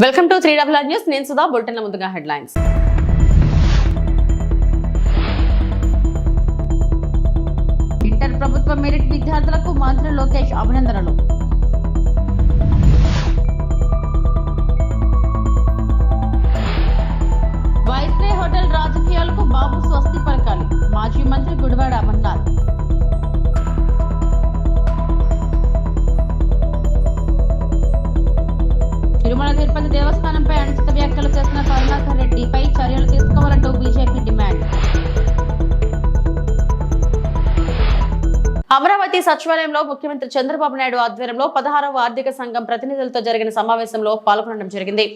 Welcome to 3RR news. నేను సుధా. బులెటిన్ల ముందుగా headlines. Inter ప్రభుత్వ మెరిట్ విద్యార్థులకు మంత్రి లోకేష్ అభినందనలు. వైస్రే హోటల్ రాజకీయాలకు బాబు స్వస్తి పలకాలి. మాజీ మంత్రి గుడివాడ అమర్నాథ్. తిరుమల తిరుపతి దేవస్థానంపై అనుచిత వ్యాఖ్యలు చేసిన కరుణాకర్ రెడ్డిపై చర్యలు తీసుకోవాలంటూ బీజేపీ డిమాండ్. అమరావతి సచివాలయంలో ముఖ్యమంత్రి చంద్రబాబు నాయుడు ఆధ్వర్యంలో 16వ ఆర్థిక సంఘం ప్రతినిధులతో జరిగిన సమావేశంలో పాల్గొనడం జరిగింది.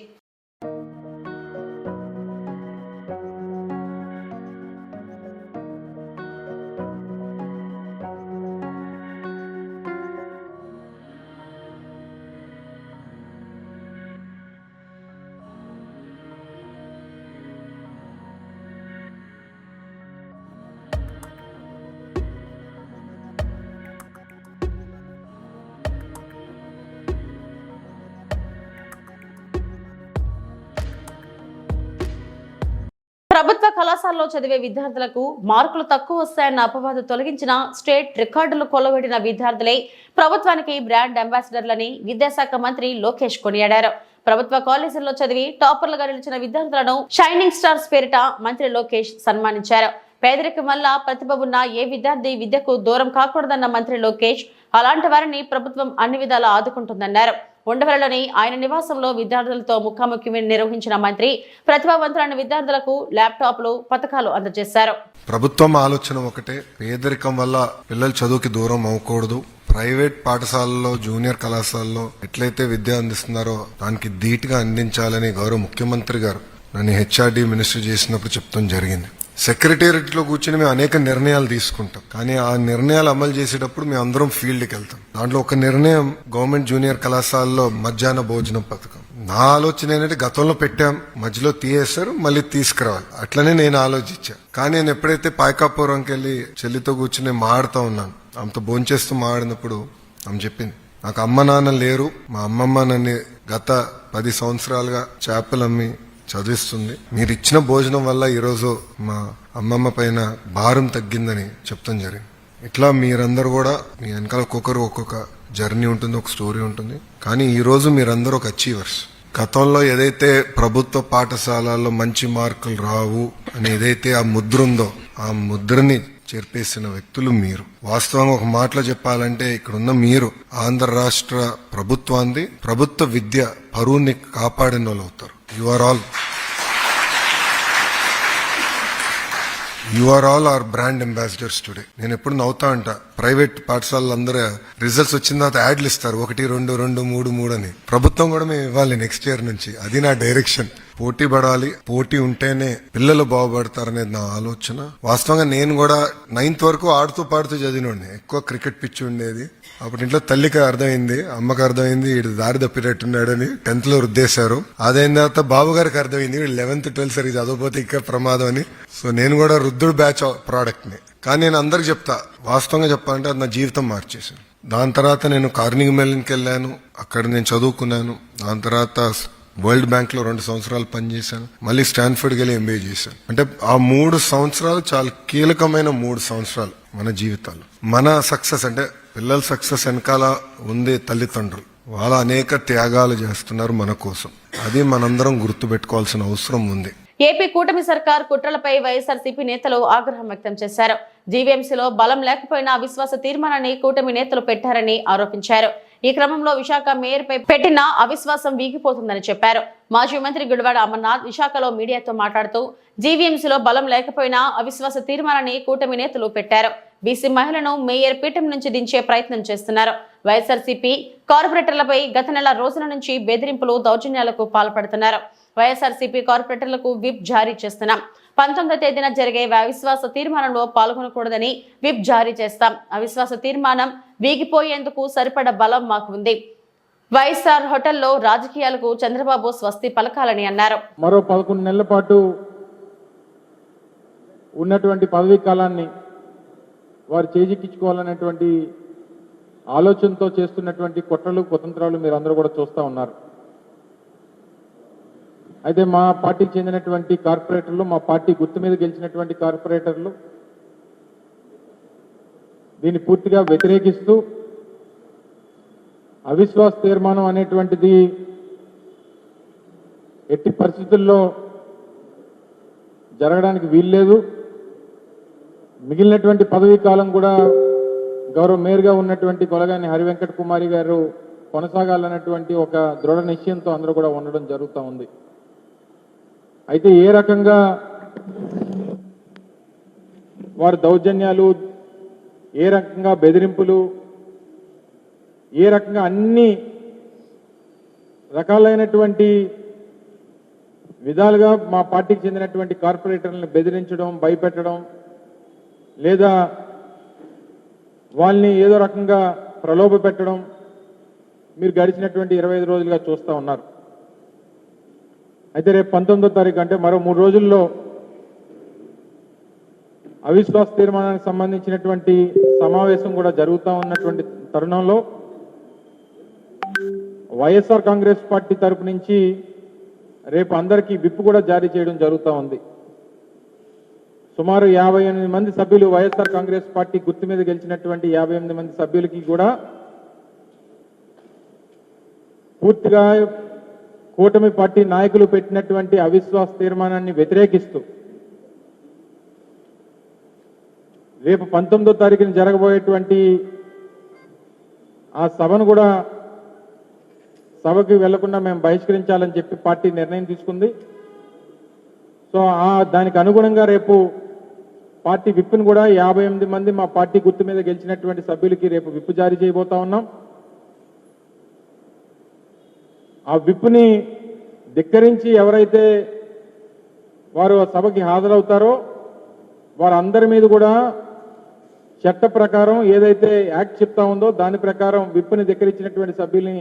ప్రభుత్వ కళాశాలలో చదివే విద్యార్థులకు మార్కులు తక్కువ వస్తాయన్న అపవాదు తొలగించిన స్టేట్ రికార్డులు కొల్లగొట్టిన విద్యార్థులే ప్రభుత్వానికి బ్రాండ్ అంబాసిడర్లని విద్యాశాఖ మంత్రి లోకేష్ కొనియాడారు. ప్రభుత్వ కాలేజీల్లో చదివి టాపర్లుగా నిలిచిన విద్యార్థులను షైనింగ్ స్టార్స్ పేరిట మంత్రి లోకేష్ సన్మానించారు. పేదరికం వల్ల ప్రతిభ ఉన్న ఏ విద్యార్థి విద్యకు దూరం కాకూడదన్న మంత్రి లోకేష్ అలాంటి వారిని ప్రభుత్వం అన్ని విధాలా ఆదుకుంటుందన్నారు. ఉండవల్లిలోని ఆయన నివాసంలో విద్యార్థులతో ముఖాముఖి నిర్వహించిన మంత్రి ప్రతిభావంతులైన విద్యార్థులకు ల్యాప్టాప్లు, పథకాలు అందజేశారు. ప్రభుత్వం ఆలోచన ఒకటే, పేదరికం వల్ల పిల్లలు చదువుకి దూరం అవ్వకూడదు. ప్రైవేట్ పాఠశాలల్లో, జూనియర్ కళాశాలలో ఎట్లయితే విద్య అందిస్తున్నారో దానికి ధీటుగా అందించాలని గౌరవ ముఖ్యమంత్రి గారు నన్ను హెచ్ఆర్డీ మినిస్టర్ చేసినప్పుడు చెప్తాం జరిగింది. సెక్రటేరియట్ లో కూర్చుని మేము అనేక నిర్ణయాలు తీసుకుంటాం, కానీ ఆ నిర్ణయాలు అమలు చేసేటప్పుడు మేము అందరం ఫీల్డ్కి వెళ్తాం. దాంట్లో ఒక నిర్ణయం గవర్నమెంట్ జూనియర్ కళాశాలలో మధ్యాహ్న భోజనం పథకం. నా ఆలోచన ఏంటంటే గతంలో పెట్టాం, మధ్యలో తీయేస్తారు, మళ్ళీ తీసుకురావాలి, అట్లనే నేను ఆలోచించా. కానీ నేను ఎప్పుడైతే పాయకాపురంకి వెళ్ళి చెల్లితో కూర్చుని మాడుతూ ఉన్నాను, ఆమెతో భోంచేస్తూ మాడినప్పుడు ఆమె చెప్పింది, నాకు అమ్మ నాన్న లేరు, మా అమ్మమ్మ నన్ను గత 10 సంవత్సరాలుగా చేపలు అమ్మి చదివిస్తుంది. మీరు ఇచ్చిన భోజనం వల్ల ఈరోజు మా అమ్మమ్మ పైన భారం తగ్గిందని చెప్తాం జరిగింది. ఇట్లా మీరందరూ కూడా మీ వెనకాల ఒక్కొక్క జర్నీ ఉంటుంది, ఒక స్టోరీ ఉంటుంది. కానీ ఈ రోజు మీరందరూ ఒక అచీవర్స్. గతంలో ఏదైతే ప్రభుత్వ పాఠశాలల్లో మంచి మార్కులు రావు అని ఏదైతే ఆ ముద్ర ఉందో ఆ ముద్రని చేర్పేసిన వ్యక్తులు మీరు. వాస్తవంగా ఒక మాటలో చెప్పాలంటే ఇక్కడున్న మీరు ఆంధ్ర రాష్ట్ర ప్రభుత్వాన్ని, ప్రభుత్వ విద్య పరువుని కాపాడిన వాళ్ళు అవుతారు. You are all our brand ambassadors today. నేను ఎప్పుడు నవ్వుతా అంట, ప్రైవేట్ పాఠశాలలు అందరూ రిజల్ట్స్ వచ్చిన తర్వాత యాడ్లు ఇస్తారు, 1, 2, 2, 3, 3 అని. ప్రభుత్వం కూడా మేము ఇవ్వాలి నెక్స్ట్ ఇయర్ నుంచి. అది నా డైరెక్షన్. పోటీ పడాలి, పోటీ ఉంటేనే పిల్లలు బాగుపడతారనేది నా ఆలోచన. వాస్తవంగా నేను కూడా 9th వరకు ఆడుతూ పాడుతూ చదివినండి. ఎక్కువ క్రికెట్ పిచ్చి ఉండేది. అప్పుడు ఇంట్లో తల్లికి అర్థమైంది, అమ్మకి అర్థమైంది వీడు దారి తప్పినట్టున్నాడని 10th లో రుద్దేశారు. అదైన తర్వాత బాబు గారికి అర్థమైంది వీడు 11th 12th సరిగ్గా చదవకపోతే ఇంకా ప్రమాదం అని. సో నేను కూడా రుద్దుడు బ్యాచ్ ప్రోడక్ట్ ని. కానీ నేను అందరికి చెప్తా, వాస్తవంగా చెప్పాలంటే అది నా జీవితం మార్చేశాను. దాని తర్వాత నేను కార్నింగ్ మెల్లన్కి వెళ్ళాను, అక్కడ నేను చదువుకున్నాను. దాని తర్వాత వరల్డ్ బ్యాంక్ లో 2 సంవత్సరాలు పనిచేశాను. మళ్ళీ స్టాన్ఫర్డ్కి వెళ్ళి MBA చేశాను. అంటే ఆ 3 సంవత్సరాలు చాలా కీలకమైన 3 సంవత్సరాలు మన జీవితాలు. మన సక్సెస్ అంటే పిల్లల సక్సెస్ వెనకాల ఉంది తల్లిదండ్రులు. వాళ్ళ అనేక త్యాగాలు చేస్తున్నారు మన కోసం. అది మనందరం గుర్తుపెట్టుకోవాల్సిన అవసరం ఉంది. ఏపీ కూటమి సర్కార్ కుట్రలపై వైఎస్ఆర్సీపీ నేతలు ఆగ్రహం వ్యక్తం చేశారు. జీవీఎంసీలో బలం లేకపోయినా అవిశ్వాస తీర్మానాన్ని కూటమి నేతలు పెట్టారని ఆరోపించారు. ఈ క్రమంలో విశాఖ మేయర్పై పెట్టిన అవిశ్వాసం వీగిపోతుందని చెప్పారు. మాజీ మంత్రి గుడివాడ అమర్నాథ్ విశాఖలో మీడియాతో మాట్లాడుతూ జీవీఎంసీలో బలం లేకపోయినా అవిశ్వాస తీర్మానాన్ని కూటమి నేతలు పెట్టారు. బీసీ మహిళను మేయర్ పీఠం నుంచి దించే ప్రయత్నం చేస్తున్నారు. వైఎస్ఆర్సీపీ కార్పొరేటర్లపై గత నెల రోజుల నుంచి బెదిరింపులు, దౌర్జన్యాలకు పాల్పడుతున్నారు. వైఎస్ఆర్సీపీ కార్పొరేటర్లకు విప్ జారీ చేస్తున్నాం. 19వ తేదీన జరిగే అవిశ్వాస తీర్మానంలో పాల్గొనకూడదని విప్ జారీ చేస్తాం. అవిశ్వాస తీర్మానం వీగిపోయేందుకు సరిపడ బలం మాకు ఉంది. వైఎస్ఆర్ హోటల్లో రాజకీయాలకు చంద్రబాబు స్వస్తి పలకాలని అన్నారు. మరో 11 నెలల పాటు ఉన్నటువంటి పదవీ కాలాన్ని వారు చేజిక్కించుకోవాలనేటువంటి ఆలోచనతో చేస్తున్నటువంటి కుట్రలు, కుతంత్రాలు మీరు అందరూ కూడా చూస్తూ ఉన్నారు. అయితే మా పార్టీకి చెందినటువంటి కార్పొరేటర్లు, మా పార్టీ గుర్తు మీద గెలిచినటువంటి కార్పొరేటర్లు దీన్ని పూర్తిగా వ్యతిరేకిస్తూ అవిశ్వాస తీర్మానం అనేటువంటిది ఎట్టి పరిస్థితుల్లో జరగడానికి వీల్లేదు, మిగిలినటువంటి పదవీ కాలం కూడా గౌరవ మేయర్గా ఉన్నటువంటి కొలగాని హరివెంకట కుమారి గారు కొనసాగాలన్నటువంటి ఒక దృఢ నిశ్చయంతో అందరూ కూడా ఉండడం జరుగుతూ ఉంది. అయితే ఏ రకంగా వారి దౌర్జన్యాలు, ఏ రకంగా బెదిరింపులు, ఏ రకంగా అన్ని రకాలైనటువంటి విధాలుగా మా పార్టీకి చెందినటువంటి కార్పొరేటర్లను బెదిరించడం, భయపెట్టడం, లేదా వాళ్ళని ఏదో రకంగా ప్రలోభ పెట్టడం మీరు గడిచినటువంటి 25 రోజులుగా చూస్తూ ఉన్నారు. అయితే రేపు 19వ తారీఖు అంటే మరో 3 రోజుల్లో అవిశ్వాస తీర్మానానికి సంబంధించినటువంటి సమావేశం కూడా జరుగుతూ ఉన్నటువంటి తరుణంలో వైఎస్ఆర్ కాంగ్రెస్ పార్టీ తరపు నుంచి రేపు అందరికీ విప్ కూడా జారీ చేయడం జరుగుతూ ఉంది. సుమారు 58 మంది సభ్యులు, వైఎస్ఆర్ కాంగ్రెస్ పార్టీ గుర్తు మీద గెలిచినటువంటి 58 మంది సభ్యులకి కూడా పూర్తిగా కూటమి పార్టీ నాయకులు పెట్టినటువంటి అవిశ్వాస తీర్మానాన్ని వ్యతిరేకిస్తూ రేపు 19వ తారీఖున జరగబోయేటువంటి ఆ సభను కూడా సభకి వెళ్లకుండా మేము బహిష్కరించాలని చెప్పి పార్టీ నిర్ణయం తీసుకుంది. సో దానికి అనుగుణంగా రేపు పార్టీ విప్ను కూడా 58 మంది మా పార్టీ గుర్తు మీద గెలిచినటువంటి సభ్యులకి రేపు విప్ జారీ చేయబోతా ఉన్నాం. ఆ విప్ని ధిక్కరించి ఎవరైతే వారు సభకి హాజరవుతారో వారందరి మీద కూడా చట్ట ప్రకారం ఏదైతే యాక్ట్ చెప్తా ఉందో దాని ప్రకారం విప్ని ధిక్కరించినటువంటి సభ్యుల్ని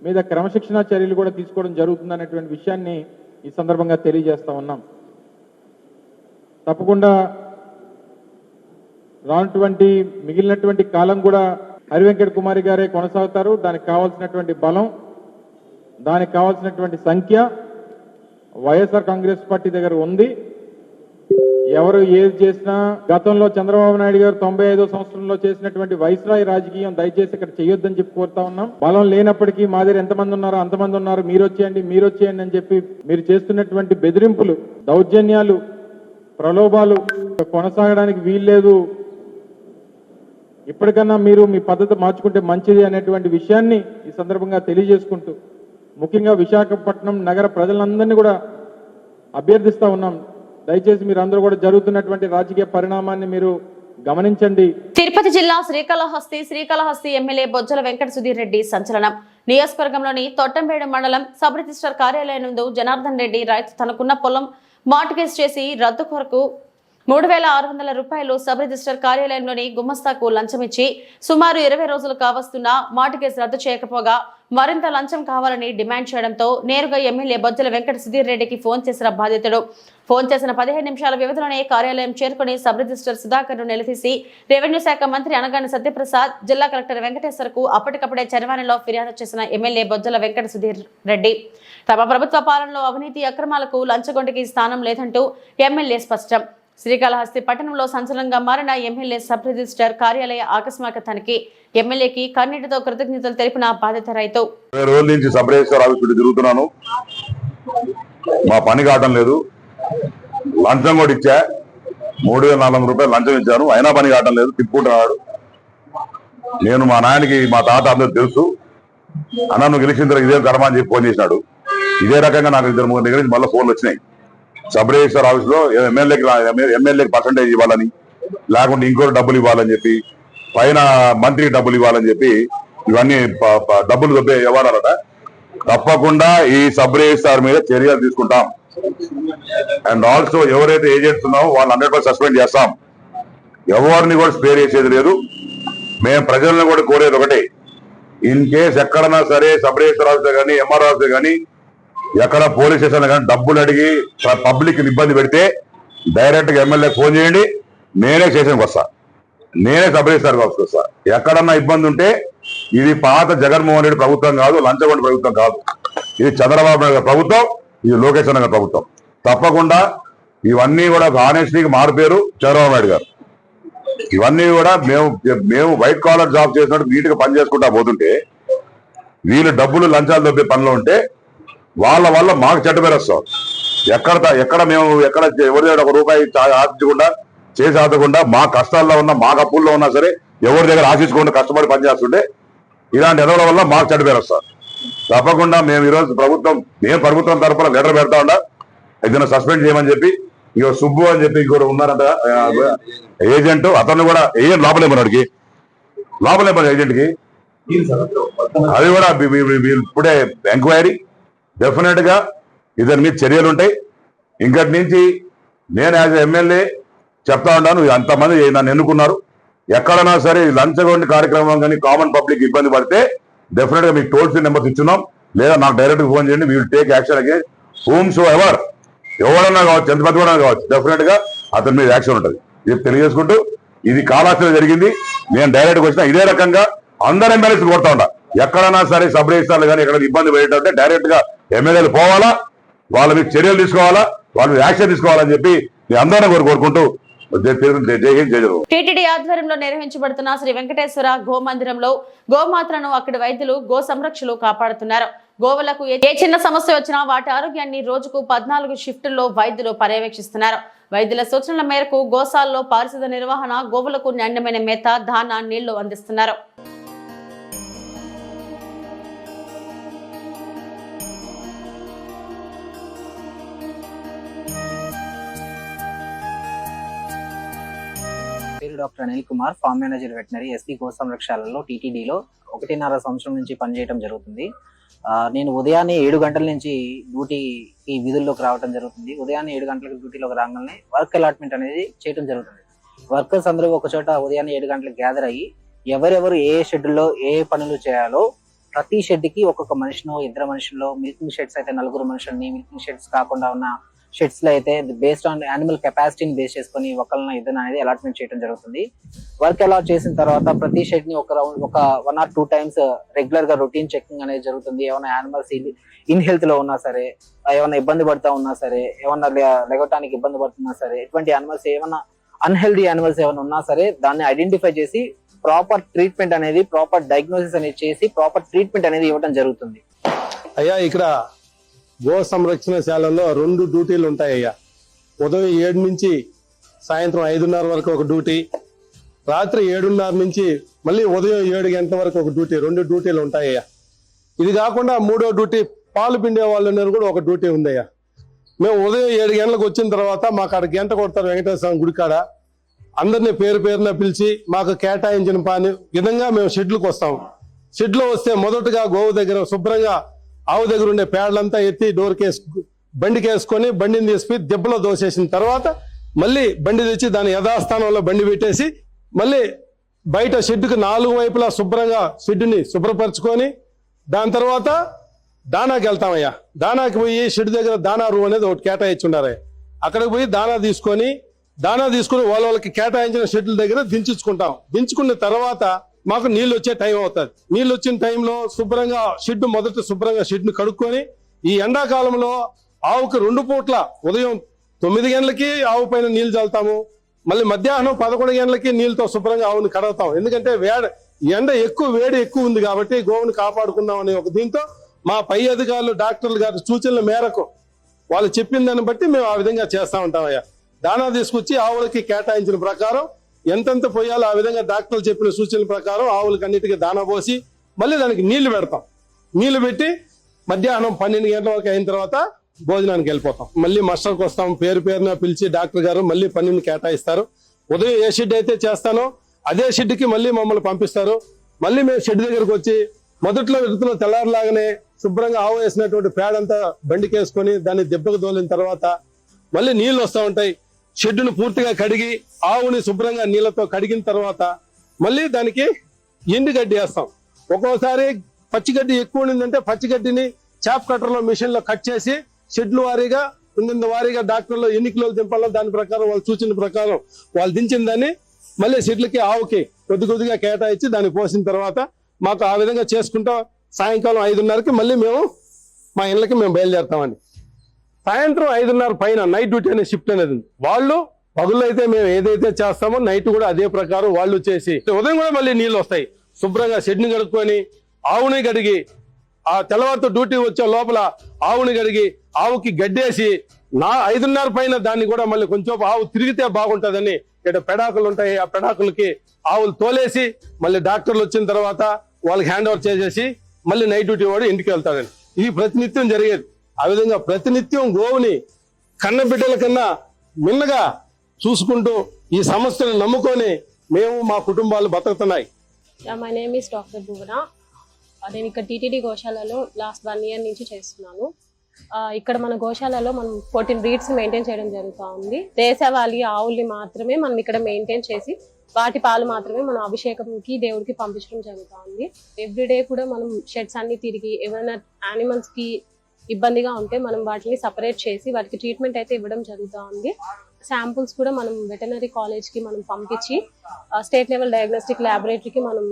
మీద క్రమశిక్షణా చర్యలు కూడా తీసుకోవడం జరుగుతుందనేటువంటి విషయాన్ని ఈ సందర్భంగా తెలియజేస్తా ఉన్నాం. తప్పకుండా రానటువంటి మిగిలినటువంటి కాలం కూడా హరివెంకట కుమారి గారే కొనసాగుతారు. దానికి కావాల్సినటువంటి బలం, దానికి కావాల్సినటువంటి సంఖ్య వైఎస్ఆర్ కాంగ్రెస్ పార్టీ దగ్గర ఉంది. ఎవరు ఏది చేసినా గతంలో చంద్రబాబు నాయుడు గారు 95వ సంవత్సరంలో చేసినటువంటి వైస్రాయ్ రాజకీయం దయచేసి ఇక్కడ చేయొద్దని చెప్పి కోరుతా ఉన్నాం. బలం లేనప్పటికీ మా దగ్గర ఎంతమంది ఉన్నారో అంతమంది ఉన్నారు, మీరు వచ్చేయండి అని చెప్పి మీరు చేస్తున్నటువంటి బెదిరింపులు, దౌర్జన్యాలు, ప్రలోభాలు కొనసాగడానికి వీల్లేదు. ఇప్పటికన్నా మీరు మీ పద్ధతి మార్చుకుంటే మంచిది అనేటువంటి విషయాన్ని ఈ సందర్భంగా తెలియజేసుకుంటూ ముఖ్యంగా విశాఖపట్నం నగర ప్రజలందరినీ కూడా అభ్యర్థిస్తా ఉన్నాం, దయచేసి మీరు అందరూ కూడా జరుగుతున్నటువంటి రాజకీయ పరిణామాన్ని మీరు గమనించండి. తిరుపతి జిల్లా శ్రీకాళహస్తి ఎమ్మెల్యే బొజ్జల వెంకట సుధీర్ రెడ్డి సంచలనం. నియోజకవర్గంలోని తొట్టంపేడు మండలం సబ్ రిజిస్టర్ కార్యాలయం నందు జనార్దన్ రెడ్డి రైతు తనకున్న పొలం మార్టిగేజ్ చేసి రద్దు కొరకు 3600 రూపాయలు సబ్ రిజిస్టర్ కార్యాలయంలోని గుమస్తాకు లంచమిచ్చి సుమారు 20 రోజులు కావస్తున్న మార్టిగేజ్ రద్దు చేయకపోగా మరింత లంచం కావాలని డిమాండ్ చేయడంతో నేరుగా ఎమ్మెల్యే బొజ్జల వెంకట సుధీర్ రెడ్డికి ఫోన్ చేసిన బాధితుడు ఫోన్ చేసిన 15 నిమిషాల వ్యవధిలోనే కార్యాలయం చేరుకుని సబ్ రిజిస్టర్ సుధాకర్ ను నిలదీసి రెవెన్యూ శాఖ మంత్రి అనగాని సత్యప్రసాద్, జిల్లా కలెక్టర్ వెంకటేశ్వర్ కు అప్పటికప్పుడే చరవాణిలో ఫిర్యాదు చేసిన ఎమ్మెల్యే బొజ్జల వెంకట సుధీర్ రెడ్డి తమ ప్రభుత్వ పాలనలో అవినీతి అక్రమాలకు లంచగొండికి స్థానం లేదంటూ ఎమ్మెల్యే స్పష్టం. శ్రీకాళహస్తి పట్టణంలో సంచలనంగా మారిన ఎమ్మెల్యే సబ్ రిజిస్టర్ కార్యాలయ ఆకస్మిక తనిఖీ. ఎమ్మెల్యేకి కన్నీటితో కృతజ్ఞతలు తెలిపిన బాధిత రైతు. 20 రోజుల నుంచి సబ్ రిజిస్టర్ ఆఫీస్ పెట్టి తిరుగుతున్నాను, మా పని కావటం లేదు. లంచం కూడా ఇచ్చా, 3400 రూపాయలు లంచం ఇచ్చాను, అయినా పని కావటం లేదు, తిప్పుకుంటున్నాడు. నేను మా నాయనకి మా తాత అందరూ తెలుసు, అన్న నువ్వు గెలిచిన తర్వాత ఇదే కర్మ అని చెప్పి ఫోన్ చేసినాడు. ఇదే రకంగా నాకు 2-3 దగ్గర నుంచి మళ్ళీ ఫోన్లు వచ్చినాయి. సబ్ రిజిస్టర్ ఆఫీస్ లో ఎమ్మెల్యేకి పర్సంటేజ్ ఇవ్వాలని, లేకుంటే ఇంకోటి డబ్బులు ఇవ్వాలని చెప్పి, పైన మంత్రికి డబ్బులు ఇవ్వాలని చెప్పి ఇవన్నీ డబ్బులు దొబ్బే వ్యవహారాలట. తప్పకుండా ఈ సబ్ రిజిస్టార్ మీద చర్యలు తీసుకుంటాం. అండ్ ఆల్సో ఎవరైతే ఏజెంట్స్ ఉన్నారో వాళ్ళు 100% సస్పెండ్ చేస్తాం. ఎవరిని కూడా స్పేర్ చేసేది లేదు. మేము ప్రజలను కూడా కోరేది ఒకటే, ఇన్ కేస్ ఎక్కడన్నా సరే సబ్ రిజిస్టర్ ఆఫీసర్ కానీ ఎంఆర్ఓ ఆఫీసర్ కానీ ఎక్కడ పోలీస్ స్టేషన్ కానీ డబ్బులు అడిగి పబ్లిక్ ఇబ్బంది పెడితే డైరెక్ట్ గా ఎమ్మెల్యే ఫోన్ చేయండి, నేనే స్టేషన్కి వస్తా, నేనే సబ్ రిజిస్టర్ ఆఫీస్కి వస్తా. ఎక్కడన్నా ఇబ్బంది ఉంటే ఇది పాత జగన్మోహన్ రెడ్డి ప్రభుత్వం కాదు, లంచగొండ ప్రభుత్వం కాదు, ఇది చంద్రబాబు నాయుడు ప్రభుత్వం. ఇది లోకేష్ అన్న గారి ప్రభుత్వం. తప్పకుండా ఇవన్నీ కూడా ఆనెస్టీకి మారిపోయారు చంద్రబాబు నాయుడు గారు. ఇవన్నీ కూడా మేము వైట్ కాలర్ జాబ్ చేసినట్టు నీట్గా పని చేసుకుంటా పోతుంటే వీళ్ళు డబ్బులు లంచాలు దొబ్బే పనిలో ఉంటే వాళ్ళ వల్ల మాకు చెడ్డ పేరు వస్తాం. ఎక్కడ మేము ఎవరి దగ్గర 1 రూపాయి ఆశించకుండా చేసి ఆదకుండా మా కష్టాల్లో ఉన్నా మా అప్పుల్లో ఉన్నా సరే ఎవరి దగ్గర ఆశించకుండా కష్టపడి పనిచేస్తుంటే ఇలాంటి ఎదవల వల్ల మాకు చెడ్డ పేరు వస్తారు. తప్పకుండా మేము ఈరోజు ప్రభుత్వం తరఫున లెటర్ పెడతా ఉండా ఏదైనా సస్పెండ్ చేయమని చెప్పి. ఇక సుబ్బు అని చెప్పి ఇంకోటి ఉన్నారంట ఏజెంట్, అతను కూడా ఏం లోపలేమన్నాడికి ఏజెంట్ కి అది కూడా ఇప్పుడే ఎంక్వైరీ. డెఫినెట్ గా ఇతని మీద చర్యలు ఉంటాయి. ఇంకటి నుంచి నేను యాజ్ ఎమ్మెల్యే చెప్తా ఉన్నాను, అంతమంది నన్ను ఎన్నుకున్నారు. ఎక్కడైనా సరే లంచగొండి కార్యక్రమం కానీ కామన్ పబ్లిక్ ఇబ్బంది పడితే డెఫినెట్ గా మీకు టోల్ ఫ్రీ నెంబర్స్ ఇచ్చున్నాం, లేదా నాకు డైరెక్ట్ గా ఫోన్ చేయండి. We will take action against whom so ever, ఎవరన్నా కావచ్చు, ఎంత పెద్ద కావచ్చు, డెఫినెట్ గా అతని మీద యాక్షన్ ఉంటుంది. ఇది తెలియజేసుకుంటూ ఇది కాలాస్త్రం జరిగింది. నేను డైరెక్ట్ గా వచ్చిన ఇదే రకంగా అందరు ఎమ్మెల్యేస్ కొడతా ఉండా. ఎక్కడైనా సరే సబ్ రిజిస్టార్లు కానీ ఎక్కడ ఇబ్బంది పడేటంటే డైరెక్ట్ గా ఎమ్మెల్యేలు పోవాలా, వాళ్ళ మీద చర్యలు తీసుకోవాలా, వాళ్ళ మీద యాక్షన్ తీసుకోవాలని చెప్పి నేను అందరినీ కోరుకుంటూ టీటీడీ ఆధ్వర్యంలో నిర్వహించబడుతున్న శ్రీ వెంకటేశ్వర గోమందిరంలో గోమాతలను అక్కడి వైద్యులు గో సంరక్షణలు కాపాడుతున్నారు. గోవులకు ఏ చిన్న సమస్య వచ్చినా వాటి ఆరోగ్యాన్ని రోజుకు 14 షిఫ్టుల్లో వైద్యులు పర్యవేక్షిస్తున్నారు. వైద్యుల సూచనల మేరకు గోశాలలో పారిశుద్ధ నిర్వహణ, గోవులకు నాణ్యమైన మేత, దానా, నీళ్లు అందిస్తున్నారు. Doctor Anil Kumar, farm manager veterinary, SP గో సంరక్షణలో టీటీడీలో 1.5 సంవత్సరం నుంచి పనిచేయడం జరుగుతుంది. నేను ఉదయాన్నే 7 గంటల నుంచి డ్యూటీకి విధుల్లోకి రావడం జరుగుతుంది. ఉదయాన్నే 7 గంటలకు డ్యూటీలోకి రాగానే వర్క్ అలాట్మెంట్ అనేది చేయడం జరుగుతుంది. వర్కర్స్ అందరూ ఒక చోట ఉదయాన్నే 7 గంటలకు గ్యాదర్ అయ్యి ఎవరెవరు ఏ షెడ్యూల్లో ఏ పనులు చేయాలో ప్రతి షెడ్కి ఒక్కొక్క మనిషినో 2 మనుషుల్లో, మిల్కింగ్ షెడ్స్ అయితే 4 మనుషుల్ని, మిల్కింగ్ షెడ్స్ కాకుండా ఉన్న షెడ్స్ లో అయితే బేస్డ్ ఆన్ యానిమల్ కెపాసిటీని బేస్ చేసుకుని ఒకళ్ళని ఇద్దరు అనేది అలాట్మెంట్ చేయడం జరుగుతుంది. వర్క్ అలాట్ చేసిన తర్వాత ప్రతి షెడ్ ని ఒక 1 or 2 టైమ్స్ రెగ్యులర్ గా రొటీన్ చెకింగ్ అనేది జరుగుతుంది. ఏమైనా యానిమల్స్ ఇన్ హెల్త్ లో ఉన్నా సరే, ఏమైనా ఇబ్బంది పడతా ఉన్నా సరే, ఏమన్నా లెగటానికి ఇబ్బంది పడుతున్నా సరే, ఎటువంటి యానిమల్స్ ఏమైనా అన్హెల్దీ యానిమల్స్ ఏమైనా ఉన్నా సరే దాన్ని ఐడెంటిఫై చేసి ప్రాపర్ ట్రీట్మెంట్ అనేది, ప్రాపర్ డయాగ్నోసిస్ అనేది చేసి ప్రాపర్ ట్రీట్మెంట్ అనేది ఇవ్వడం జరుగుతుంది. అయ్యా ఇక్కడ గో సంరక్షణశాలలో 2 డ్యూటీలు ఉంటాయ్యా. ఉదయం 7 నుంచి సాయంత్రం 5:30 వరకు ఒక డ్యూటీ, రాత్రి 7:30 నుంచి మళ్ళీ ఉదయం 7 గంటల వరకు ఒక డ్యూటీ. 2 డ్యూటీలు ఉంటాయ్యా. ఇది కాకుండా 3వ డ్యూటీ పాలు పిండే వాళ్ళు కూడా ఒక డ్యూటీ ఉందయ్యా. మేము ఉదయం 7 గంటలకు వచ్చిన తర్వాత మాకు అక్కడ గంట కొడతారు వెంకటేశ్వర గుడికాడ. అందరినీ పేరున పిలిచి మాకు కేటాయించిన పని విధంగా మేము షెడ్లకు వస్తాం. షెడ్లో వస్తే మొదటగా గోవు దగ్గర శుభ్రంగా ఆవు దగ్గర ఉండే పేడలంతా ఎత్తి బండికి వేసుకొని బండిని తీసుకుని దెబ్బలో దోసేసిన తర్వాత మళ్ళీ బండి తెచ్చి దాని యథాస్థానంలో బండి పెట్టేసి మళ్ళీ బయట షెడ్డుకు 4 వైపులా శుభ్రంగా షెడ్డుని శుభ్రపరచుకొని దాని తర్వాత దానాకి వెళ్తామయ్యా. దానాకి పోయి షెడ్ దగ్గర దానా రూమ్ అనేది ఒకటి కేటాయించుండారు. అక్కడికి పోయి దానా తీసుకొని వాళ్ళకి కేటాయించిన షెడ్ల దగ్గర దించుకుంటాం. దించుకున్న తర్వాత మాకు నీళ్ళు వచ్చే టైం అవుతుంది. నీళ్ళు వచ్చిన టైంలో శుభ్రంగా షెడ్ను కడుక్కొని, ఈ ఎండాకాలంలో ఆవుకు 2 పూట్ల ఉదయం 9 గంటలకి ఆవు పైన నీళ్లు చల్లుతాము, మళ్ళీ మధ్యాహ్నం 11 గంటలకి నీళ్ళతో శుభ్రంగా ఆవుని కడగతాం. ఎందుకంటే ఎండ వేడి ఎక్కువ ఉంది కాబట్టి గోవుని కాపాడుకుందాం అనే ఒక దీంతో మా పై అధికారులు డాక్టర్లు గారి సూచనల మేరకు వాళ్ళు చెప్పిన దాన్ని బట్టి మేము ఆ విధంగా చేస్తా ఉంటామయ్యా. దానా తీసుకొచ్చి ఆవులకి కేటాయించిన ప్రకారం ఎంతెంత పోయాలో ఆ విధంగా డాక్టర్లు చెప్పిన సూచనల ప్రకారం ఆవులకి అన్నిటికీ దానా పోసి మళ్ళీ దానికి నీళ్లు పెడతాం. నీళ్లు పెట్టి మధ్యాహ్నం 12 గంటల వరకు అయిన తర్వాత భోజనానికి వెళ్ళిపోతాం. మళ్ళీ మస్టర్కి వస్తాం. పేరున పిలిచి డాక్టర్ గారు మళ్ళీ పనిని కేటాయిస్తారు. ఉదయం ఏ షెడ్ అయితే చేస్తానో అదే షెడ్కి మళ్ళీ మమ్మల్ని పంపిస్తారు. మళ్ళీ మేము షెడ్ దగ్గరకు వచ్చి మొదట్లో వెళ్తున్న తెల్లారిలాగానే శుభ్రంగా ఆవు వేసినటువంటి పేడంతా బండికి వేసుకొని దాన్ని దెబ్బకు తోలిన తర్వాత మళ్ళీ నీళ్లు వస్తూ ఉంటాయి. షెడ్డును పూర్తిగా కడిగి ఆవుని శుభ్రంగా నీళ్లతో కడిగిన తర్వాత మళ్ళీ దానికి ఎండుగడ్డి వేస్తాం. ఒక్కోసారి పచ్చిగడ్డి ఎక్కువ ఉండిందంటే పచ్చిగడ్డిని చాప్ కట్టర్లో మిషన్ లో కట్ చేసి షెడ్లు వారీగా వారీగా డాక్టర్లు ఎన్ని కిలోలు దింపాలో దాని ప్రకారం వాళ్ళు సూచన ప్రకారం వాళ్ళు దించిన దాన్ని మళ్ళీ షెడ్లకి ఆవుకి కొద్దిగా కేటాయించి దాన్ని పోసిన తర్వాత మాకు ఆ విధంగా చేసుకుంటా సాయంకాలం 5:30కి మళ్ళీ మేము మా ఇళ్ళకి మేము బయలుదేరుతామండి. సాయంత్రం 5:30 పైన నైట్ డ్యూటీ అనే షిఫ్ట్ అనేది ఉంది. వాళ్ళు పగుళ్ళు అయితే మేము ఏదైతే చేస్తామో నైట్ కూడా అదే ప్రకారం వాళ్ళు చేసి ఉదయం కూడా మళ్ళీ నీళ్ళు వస్తాయి. శుభ్రంగా షెడ్ని కడుక్కొని ఆవుని కడిగి ఆ తెల్లవారితో డ్యూటీ వచ్చే లోపల ఆవుని కడిగి ఆవుకి గడ్డేసి 5:30 పైన దాన్ని కూడా మళ్ళీ కొంచెం ఆవు తిరిగితే బాగుంటుందని ఇక్కడ పెడాకులు ఉంటాయి. ఆ పెడాకులకి ఆవులు తోలేసి మళ్ళీ డాక్టర్లు వచ్చిన తర్వాత వాళ్ళకి హ్యాండ్ ఓవర్ చేసేసి మళ్ళీ నైట్ డ్యూటీ వాడు ఇంటికి వెళ్తాడని ఇది ప్రతినిత్యం జరిగేది. ఆ విధంగా ప్రతినిత్యం గోవుని కన్న బిడ్డల కన్నా మిన్నగా చూసుకుంటూ ఈ సమస్యను నమ్ముకొని మేము మా కుటుంబాలు బతుకుతున్నాయి. మై నేమ్ ఈస్ డాక్టర్ భువన. నేను ఇక్కడ టీటీడీ గోశాలలో లాస్ట్ 1 year నుంచి చేస్తున్నాను. ఇక్కడ మన గోశాలలో మనం 14 breeds మెయింటైన్ చేయడం జరుగుతూ ఉంది. దేశవాళీ ఆవుల్ని మాత్రమే మనం ఇక్కడ మెయింటైన్ చేసి వాటి పాలు మాత్రమే మనం అభిషేకంకి దేవుడికి పంపించడం జరుగుతూ ఉంది. ఎవ్రీడే కూడా మనం షెడ్స్ అన్ని తిరిగి ఏమైనా యానిమల్స్ కి ఇబ్బందిగా ఉంటే మనం వాటిని సపరేట్ చేసి వాటికి ట్రీట్మెంట్ అయితే ఇవ్వడం జరుగుతూ ఉంది. శాంపుల్స్ కూడా మనం వెటనరీ కాలేజ్ కి మనం పంపించి స్టేట్ లెవెల్ డయాగ్నోస్టిక్ ల్యాబొరేటరీకి మనం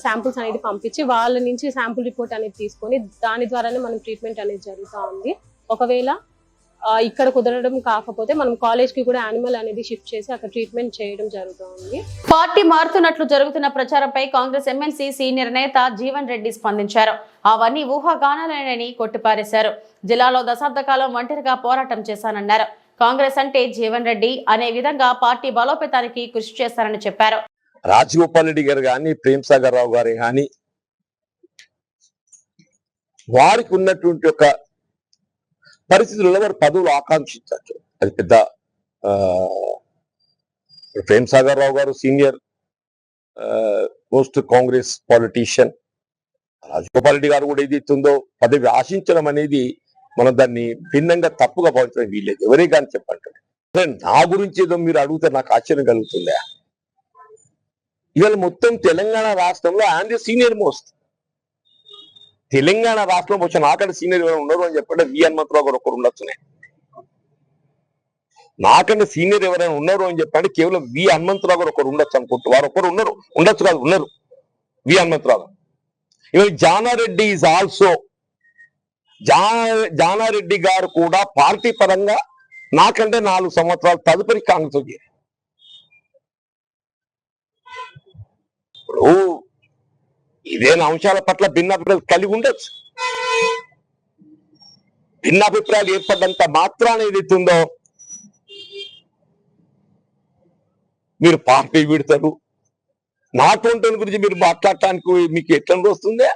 శాంపుల్స్ అనేది పంపించి వాళ్ళ నుంచి శాంపుల్ రిపోర్ట్ అనేది తీసుకొని దాని ద్వారానే మనం ట్రీట్మెంట్ అనేది జరుగుతూ ఉంది. ఒకవేళ ఇక్కడ కుదరడం కాకపోతే మనం కాలేజ్ కి కూడా యానిమల్ అనేది షిఫ్ట్ చేసి అక్కడ ట్రీట్మెంట్ చేయడం జరుగుతుంది. పార్టీ మారుతున్నట్లు జరుగుతున్న ప్రచారంపై కాంగ్రెస్ ఎమ్మెల్సీ సీనియర్ నేత జీవన్ రెడ్డి స్పందించారు. అవన్నీ ఊహాగానాలేనని కొట్టిపారేశారు. జిల్లాలో దశాబ్ద కాలం ఒంటరిగా పోరాటం చేశానన్నారు. కాంగ్రెస్ అంటే జీవన్ రెడ్డి అనే విధంగా పార్టీ బలోపేతానికి కృషి చేస్తారని చెప్పారు. రాజగోపాల్ రెడ్డి గారు కానీ ప్రేమ్ సాగర్ రావు గారు కానీ వారికి ఉన్నటువంటి ఒక పరిస్థితుల్లో వారు పదవులు ఆకాంక్షించచ్చు. అది పెద్ద ప్రేమ్ సాగర్ రావు గారు senior most Congress politician. Rajagopal Reddy గారు కూడా ఏదైతుందో పదవి ఆశించడం అనేది మనం దాన్ని భిన్నంగా తప్పుగా భావించడం వీల్లేదు. ఎవరే కానీ చెప్పంటారు. నా గురించి ఏదో మీరు అడిగితే నాకు ఆశ్చర్యం కలుగుతుందా? ఇవాళ మొత్తం తెలంగాణ రాష్ట్రంలో ఆయన సీనియర్ మోస్ట్. తెలంగాణ రాష్ట్రంలో వచ్చి నాకంటే సీనియర్ ఎవరైనా ఉండరు అని చెప్పంటే వి హనుమంతరావు గారు ఒకరు ఉండొచ్చునే. నాకంటే సీనియర్ ఎవరైనా ఉన్నారు అని చెప్పంటే కేవలం వి హనుమంతరావు గారు ఒకరు ఉండొచ్చు అనుకుంటూ వారు ఒకరు ఉన్నారు, ఉండొచ్చు కాదు ఉన్నారు వి హనుమంతరావు గారు. ఇవాళ జానారెడ్డి ఈజ్ ఆల్సో జానారెడ్డి గారు కూడా పార్టీ పరంగా నాకంటే 4 సంవత్సరాలు తదుపరి కాంగ్రెస్ వచ్చారు. ఇప్పుడు ఇదేనా అంశాల పట్ల భిన్నాభిప్రాయాలు కలిగి ఉండొచ్చు. భిన్నాభిప్రాయాలు ఏర్పడ్డంత మాత్రాన ఏదైతుందో మీరు పార్టీ విడతారు. నాటువంటి గురించి మీరు మాట్లాడటానికి మీకు ఎట్లా వస్తుందే?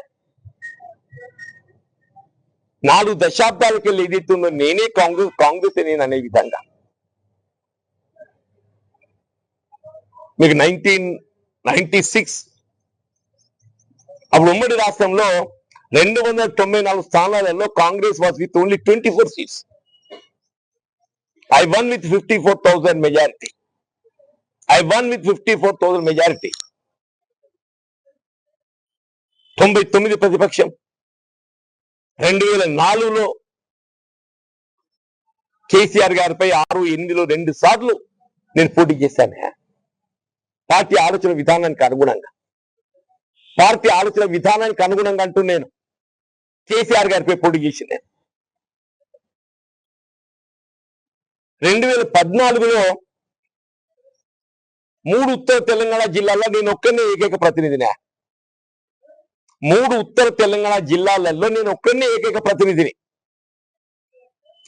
4 దశాబ్దాలకు వెళ్ళి ఏదైతుందో నేనే కాంగ్రెస్ నేను అనే విధంగా మీకు 1996 అప్పుడు ఉమ్మడి రాష్ట్రంలో 294 స్థానాలలో Congress was with only 24 seats. I won with 54,000 majority. 99 ప్రతిపక్షం. 2004లో కేసీఆర్ గారిపై 6, 8లో 2 సార్లు నేను పోటీ చేశాను. పార్టీ ఆలోచన విధానానికి అనుగుణంగా అంటూ నేను కేసీఆర్ గారిపై పోటీ చేసింది. 2014లో 3 ఉత్తర తెలంగాణ జిల్లాల్లో నేను ఒక్కనే ఏకైక ప్రతినిధిని. 3 ఉత్తర తెలంగాణ జిల్లాలలో నేను ఒక్కనే ఏకైక ప్రతినిధిని.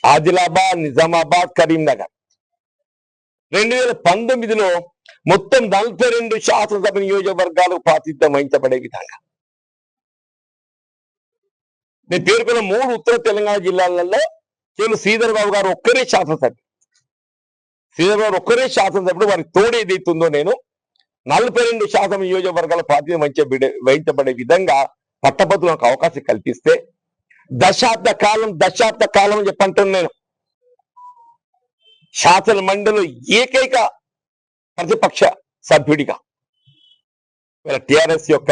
ఆదిలాబాద్, నిజామాబాద్, కరీంనగర్. 2019లో మొత్తం 42 శాసనసభ నియోజకవర్గాలకు ప్రాతినిధ్యం వహించబడే విధంగా నేను పేర్కొన్న 3 ఉత్తర తెలంగాణ జిల్లాలలో కేవలం శ్రీధర్ బాబు గారు ఒక్కరే శాసనసభ్యుడు. వారికి తోడు ఏదైతుందో నేను 42 శాతం నియోజకవర్గాల ప్రాతినిధ్యం వహించబడే విధంగా పట్టభద్రులకు అవకాశం కల్పిస్తే దశాబ్ద కాలం అని చెప్పంటున్నాను నేను. శాసన మండలిలో ఏకైక ప్రతిపక్ష సభ్యుడిగా టిఆర్ఎస్ యొక్క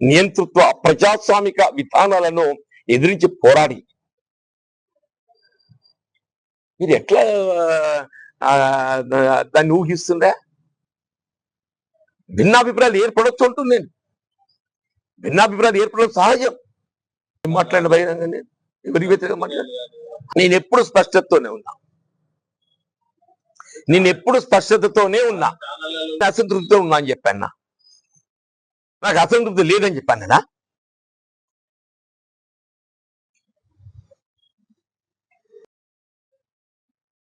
నియంతృత్వ ప్రజాస్వామిక విధానాలను ఎదిరించి పోరాడి మీరు ఎట్లా దాన్ని ఊహిస్తుందా? భిన్నాభిప్రాయాలు ఏర్పడవచ్చు అంటుంది నేను. భిన్నాభిప్రాయాలు ఏర్పడడం సహజం. మాట్లాడిన బహిరంగ నేను ఎవరి వ్యతిరేకంగా మాట్లాడు నేను ఎప్పుడు స్పష్టతతోనే ఉన్నా అసంతృప్తితో ఉన్నా అని చెప్పాను. నాకు అసంతృప్తి లేదని చెప్పాను కదా.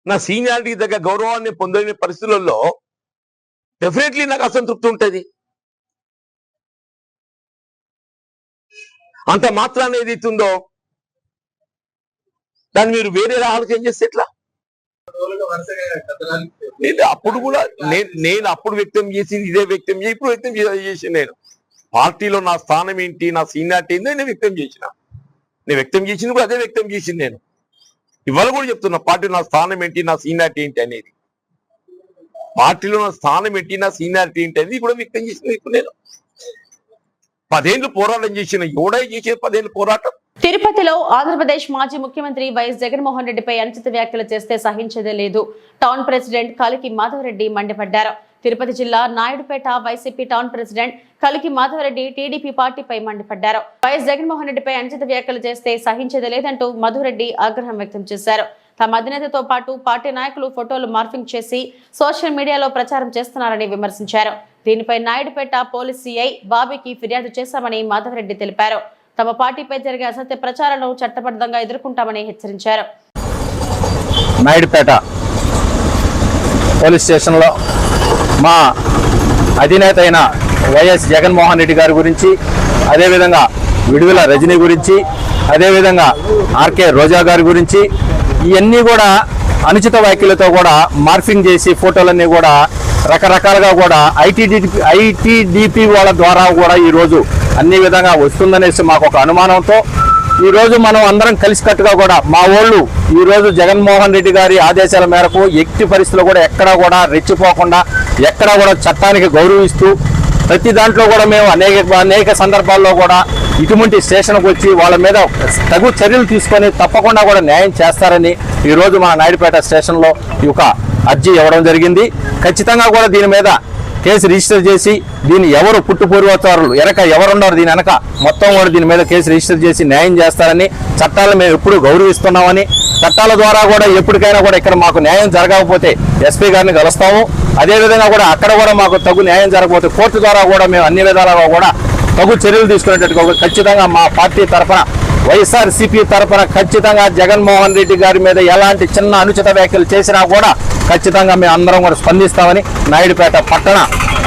నా సీనియారిటీ దగ్గర గౌరవాన్ని పొందలేని పరిస్థితులలో డెఫినెట్లీ నాకు అసంతృప్తి ఉంటుంది. అంత మాత్రాన్ని ఏదైతే ఉందో దాన్ని మీరు వేరే ఆలోచన చేస్తే ఎట్లా? అప్పుడు కూడా నేను అప్పుడు వ్యక్తం చేసింది ఇదే వ్యక్తం చేసి ఇప్పుడు వ్యక్తం చేసి నేను పార్టీలో నా స్థానం ఏంటి, నా సీనియారిటీ ఏందో నేను వ్యక్తం చేసింది కూడా అదే వ్యక్తం చేసింది. నేను ఇవాళ కూడా చెప్తున్నా పార్టీలో నా స్థానం ఏంటి, నా సీనియారిటీ ఏంటి అనేది. పార్టీలో నా స్థానం ఏంటి, నా సీనియారిటీ ఏంటి అనేది కూడా వ్యక్తం చేసింది. ఇప్పుడు నేను 10 ఏళ్ళు పోరాటం చేసిన ఎవడై చేసిన 10 ఏళ్ళు పోరాటం. తిరుపతిలో ఆంధ్రప్రదేశ్ మాజీ ముఖ్యమంత్రి వైఎస్ జగన్మోహన్ రెడ్డిపై అనుచిత వ్యాఖ్యలు చేస్తే సహించేదే లేదు. టౌన్ ప్రెసిడెంట్ కలికి మాధవరెడ్డి మండిపడ్డారు. తిరుపతి జిల్లా నాయుడుపేట వైసీపీ టౌన్ ప్రెసిడెంట్ కలికి మాధవరెడ్డి టీడీపీ పార్టీపై మండిపడ్డారు. వైఎస్ జగన్మోహన్ రెడ్డిపై అనుచిత వ్యాఖ్యలు చేస్తే సహించేదే లేదంటూ మధురెడ్డి ఆగ్రహం వ్యక్తం చేశారు. తమ అధినేతతో పాటు పార్టీ నాయకులు ఫోటోలు మార్ఫింగ్ చేసి సోషల్ మీడియాలో ప్రచారం చేస్తున్నారని విమర్శించారు. దీనిపై నాయుడుపేట పోలీస్ సిఐ బాబీకి ఫిర్యాదు చేశామని మాధవరెడ్డి తెలిపారు. తమ పార్టీపై జరిగే అసత్య ప్రచారాలను చట్టబద్ధంగా ఎదుర్కొంటామని హెచ్చరించారు. నాయుడుపేట పోలీస్ స్టేషన్లో మా అధినేత అయిన వైఎస్ జగన్మోహన్ రెడ్డి గారి గురించి, అదేవిధంగా విడుదల రజనీ గురించి, అదేవిధంగా ఆర్కే రోజా గారి గురించి ఇవన్నీ కూడా అనుచిత వ్యాఖ్యలతో కూడా మార్ఫింగ్ చేసి ఫోటోలన్నీ కూడా రకరకాలుగా కూడా ఐటీడీపీ వాళ్ళ ద్వారా కూడా ఈరోజు అన్ని విధంగా వస్తుందనేసి మాకు ఒక అనుమానంతో ఈరోజు మనం అందరం కలిసికట్టుగా కూడా మా వాళ్ళు ఈరోజు జగన్మోహన్ రెడ్డి గారి ఆదేశాల మేరకు ఎట్టి పరిస్థితుల్లో కూడా ఎక్కడా కూడా రెచ్చిపోకుండా ఎక్కడా కూడా చట్టానికి గౌరవిస్తూ ప్రతి దాంట్లో కూడా మేము అనేక సందర్భాల్లో కూడా ఇటువంటి స్టేషన్కి వచ్చి వాళ్ళ మీద తగు చర్యలు తీసుకొని తప్పకుండా కూడా న్యాయం చేస్తారని ఈరోజు మన నాయుడుపేట స్టేషన్లో ఈ యొక్క అర్జీ ఇవ్వడం జరిగింది. ఖచ్చితంగా కూడా దీని మీద కేసు రిజిస్టర్ చేసి దీన్ని ఎవరు పుట్టుపూర్వోత్తరాలు వెనక ఎవరున్నారు దీని వెనక మొత్తం కూడా దీని మీద కేసు రిజిస్టర్ చేసి న్యాయం చేస్తారని, చట్టాలను మేము ఎప్పుడు గౌరవిస్తున్నామని, చట్టాల ద్వారా కూడా ఎప్పటికైనా కూడా ఇక్కడ మాకు న్యాయం జరగకపోతే ఎస్పీ గారిని కలుస్తాము. అదేవిధంగా కూడా అక్కడ కూడా మాకు తగు న్యాయం జరగకపోతే కోర్టు ద్వారా కూడా మేము అన్ని విధాలుగా కూడా తగు చర్యలు తీసుకునేటట్టుగా ఖచ్చితంగా మా పార్టీ తరఫున వైఎస్ఆర్సీపీ తరఫున ఖచ్చితంగా జగన్మోహన్ రెడ్డి గారి మీద ఎలాంటి చిన్న అనుచిత వ్యాఖ్యలు చేసినా కూడా ఖచ్చితంగా మేము అందరం కూడా స్పందిస్తామని నాయుడుపేట పట్టణ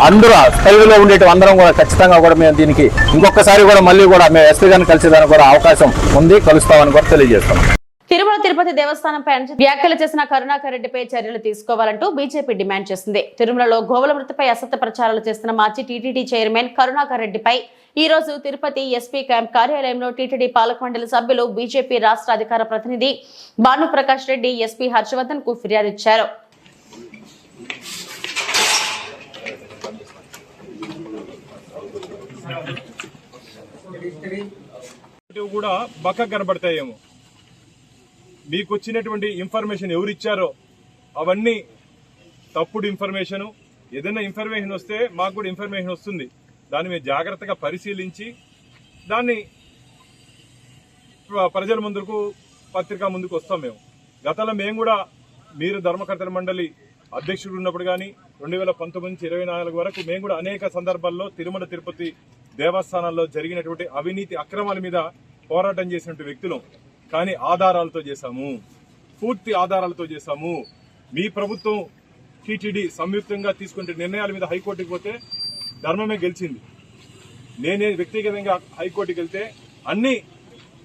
అందరూ స్థాయిలో ఉండేటి అందరం కూడా ఖచ్చితంగా కూడా మేము దీనికి ఇంకొకసారి కూడా మళ్ళీ కూడా మేము ఎస్పీ గారిని కలిసేదానికి కూడా అవకాశం ఉంది, కలుస్తామని కూడా తెలియజేస్తున్నాం. తిరుమల తిరుపతి దేవస్థానంపై వ్యాఖ్యలు చేసిన కరుణాకర్ రెడ్డిపై చర్యలు తీసుకోవాలంటూ బీజేపీ డిమాండ్ చేసింది. తిరుమలలో గోవుల మృతిపై అసత్య ప్రచారాలు చేస్తున్న మాజీ టీటీడీ చైర్మన్ కరుణాకర్ రెడ్డిపై ఈ రోజు తిరుపతి ఎస్పీ క్యాంప్ కార్యాలయంలో టీటీడీ పాలక మండలి సభ్యులు బీజేపీ రాష్ట్ర అధికార ప్రతినిధి భానుప్రకాష్ రెడ్డి ఎస్పీ హర్షవర్ధన్ కు ఫిర్యాదు ఇచ్చారు. కూడా బక్క కనబడతాయేమో, మీకు వచ్చినటువంటి ఇన్ఫర్మేషన్ ఎవరు ఇచ్చారో అవన్నీ తప్పుడు ఇన్ఫర్మేషన్. ఏదైనా ఇన్ఫర్మేషన్ వస్తే మాకు కూడా ఇన్ఫర్మేషన్ వస్తుంది, దాన్ని మేము జాగ్రత్తగా పరిశీలించి దాన్ని ప్రజల ముందుకు పత్రికా ముందుకు వస్తాం. మేము గతంలో మేము కూడా మీరు ధర్మకర్తల మండలి అధ్యక్షుడు ఉన్నప్పుడు కానీ 2019 నుంచి 24 వరకు మేము కూడా అనేక సందర్భాల్లో తిరుమల తిరుపతి దేవస్థానాల్లో జరిగినటువంటి అవినీతి అక్రమాల మీద పోరాటం చేసినటువంటి వ్యక్తులు. కానీ ఆధారాలతో చేశాము, పూర్తి ఆధారాలతో చేశాము. మీ ప్రభుత్వం టీటీడీ సంయుక్తంగా తీసుకునే నిర్ణయాల మీద హైకోర్టుకు పోతే ధర్మమే గెలిచింది. నేనే వ్యక్తిగతంగా హైకోర్టుకి వెళ్తే అన్ని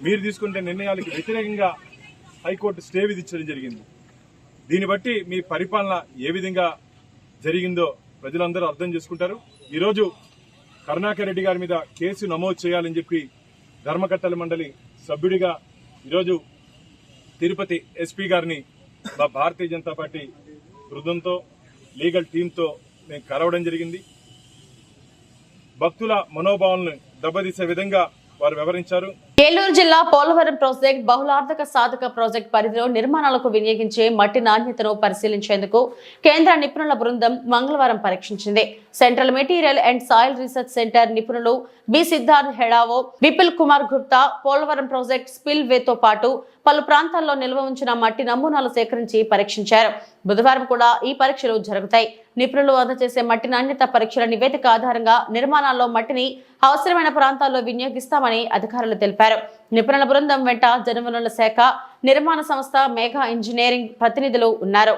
మీరు తీసుకునే నిర్ణయాలకు వ్యతిరేకంగా హైకోర్టు స్టే విధించడం జరిగింది. దీన్ని బట్టి మీ పరిపాలన ఏ విధంగా జరిగిందో ప్రజలందరూ అర్థం చేసుకుంటారు. ఈరోజు కరుణాకర్ రెడ్డి గారి మీద కేసు నమోదు చేయాలని చెప్పి ధర్మకర్తల మండలి సభ్యుడిగా ఈరోజు తిరుపతి ఎస్పీ గారిని మా భారతీయ జనతా పార్టీ బృందంతో లీగల్ టీంతో మేము కలవడం జరిగింది. భక్తుల మనోభావాలను దెబ్బతీసే విధంగా వారు వ్యవహరించారు. ఏలూరు జిల్లా పోలవరం ప్రాజెక్ట్ బహుళార్థక సాధక ప్రాజెక్ట్ పరిధిలో నిర్మాణాలకు వినియోగించే మట్టి నాణ్యతను పరిశీలించేందుకు కేంద్ర నిపుణుల బృందం మంగళవారం పరీక్షించింది. Central material and soil research centre నిపుణులు బి సిద్ధార్థ్ హెడావో, విపుల్ కుమార్ గుప్తా పోలవరం ప్రాజెక్ట్ స్పిల్ వేతో పాటు పలు ప్రాంతాల్లో నిల్వ ఉంచిన మట్టి నమూనాలు సేకరించి పరీక్షించారు. బుధవారం కూడా ఈ పరీక్షలు జరుగుతాయి. నిపుణులు అందజేసే మట్టి నాణ్యత పరీక్షల నివేదిక ఆధారంగా నిర్మాణాల్లో మట్టిని అవసరమైన ప్రాంతాల్లో వినియోగిస్తామని అధికారులు తెలిపారు. నిపుణుల బృందం వెంట జలవనరుల శాఖ, నిర్మాణ సంస్థ, మేఘా ఇంజనీరింగ్ ప్రతినిధులు ఉన్నారు.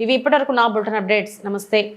ఇవి ఇప్పటివరకు నా బులెటిన్ అప్డేట్స్. నమస్తే.